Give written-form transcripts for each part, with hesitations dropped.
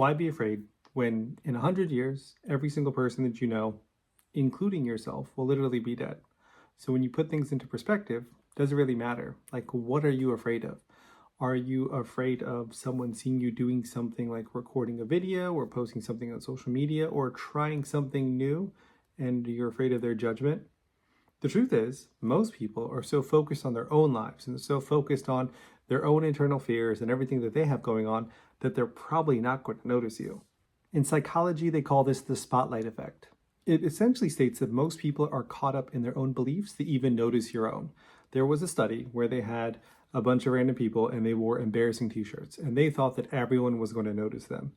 Why be afraid when in 100 years, every single person that you know, including yourself, will literally be dead? So when you put things into perspective, does it really matter? Like, what are you afraid of? Are you afraid of someone seeing you doing something like recording a video or posting something on social media or trying something new and you're afraid of their judgment? The truth is, most people are so focused on their own lives and so focused on their own internal fears and everything that they have going on that they're probably not going to notice you. In psychology, they call this the spotlight effect. It essentially states that most people are caught up in their own beliefs to even notice your own. There was a study where they had a bunch of random people and they wore embarrassing t-shirts and they thought that everyone was going to notice them.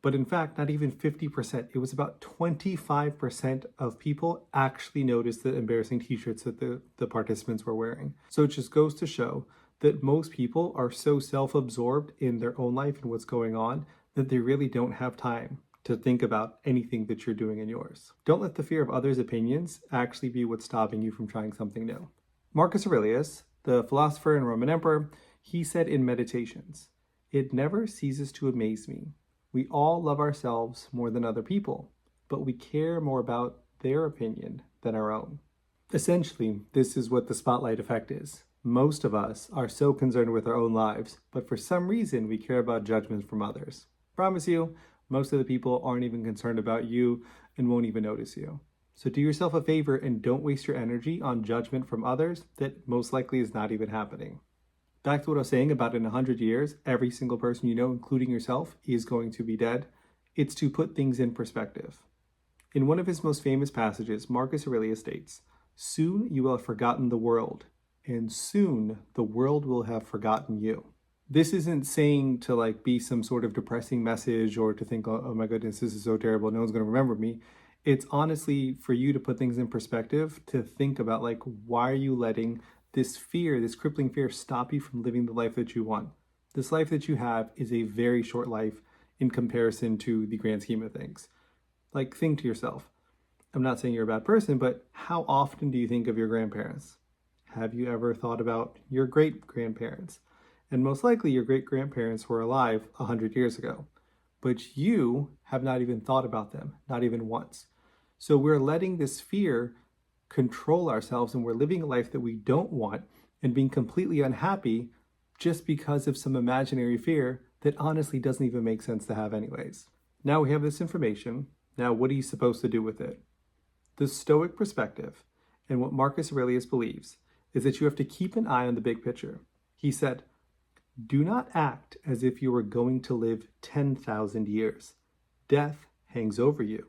But in fact, not even 50%, it was about 25% of people actually noticed the embarrassing t-shirts that the participants were wearing. So it just goes to show that most people are so self-absorbed in their own life and what's going on that they really don't have time to think about anything that you're doing in yours. Don't let the fear of others' opinions actually be what's stopping you from trying something new. Marcus Aurelius, the philosopher and Roman emperor, he said in Meditations, "It never ceases to amaze me. We all love ourselves more than other people, but we care more about their opinion than our own." Essentially, this is what the spotlight effect is. Most of us are so concerned with our own lives, but for some reason we care about judgments from others. Promise you, most of the people aren't even concerned about you and won't even notice you. So do yourself a favor and don't waste your energy on judgment from others that most likely is not even happening. Back to what I was saying about in 100 years, every single person you know, including yourself, is going to be dead. It's to put things in perspective. In one of his most famous passages, Marcus Aurelius states, "Soon you will have forgotten the world, and soon the world will have forgotten you." This isn't saying to be some sort of depressing message or to think, oh my goodness, this is so terrible, no one's going to remember me. It's honestly for you to put things in perspective, to think about why are you letting this fear, this crippling fear, stop you from living the life that you want? This life that you have is a very short life in comparison to the grand scheme of things. Think to yourself, I'm not saying you're a bad person, but how often do you think of your grandparents? Have you ever thought about your great-grandparents? And most likely your great-grandparents were alive 100 years ago, but you have not even thought about them, not even once. So we're letting this fear control ourselves and we're living a life that we don't want and being completely unhappy just because of some imaginary fear that honestly doesn't even make sense to have anyways. Now we have this information. Now what are you supposed to do with it? The Stoic perspective and what Marcus Aurelius believes is that you have to keep an eye on the big picture. He said, "Do not act as if you were going to live 10,000 years. Death hangs over you.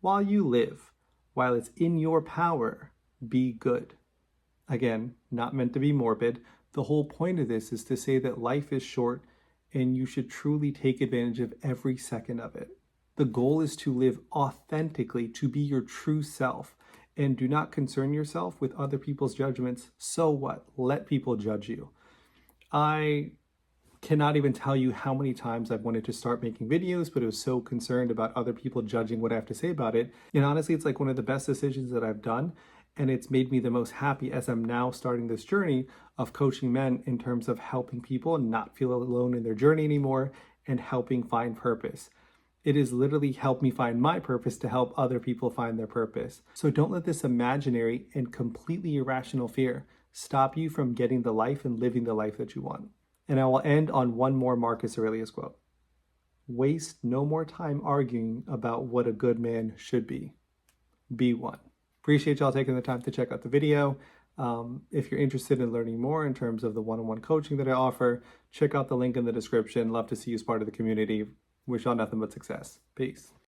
While you live, while it's in your power, be good." Again, not meant to be morbid. The whole point of this is to say that life is short and you should truly take advantage of every second of it. The goal is to live authentically, to be your true self, and do not concern yourself with other people's judgments. So what? Let people judge you. I cannot even tell you how many times I've wanted to start making videos, but I was so concerned about other people judging what I have to say about it. And honestly, it's one of the best decisions that I've done. And it's made me the most happy as I'm now starting this journey of coaching men in terms of helping people not feel alone in their journey anymore and helping find purpose. It has literally helped me find my purpose to help other people find their purpose. So don't let this imaginary and completely irrational fear stop you from getting the life and living the life that you want. And I will end on one more Marcus Aurelius quote. "Waste no more time arguing about what a good man should be. Be one." Appreciate y'all taking the time to check out the video. If you're interested in learning more in terms of the one-on-one coaching that I offer, check out the link in the description. Love to see you as part of the community. Wish y'all nothing but success. Peace.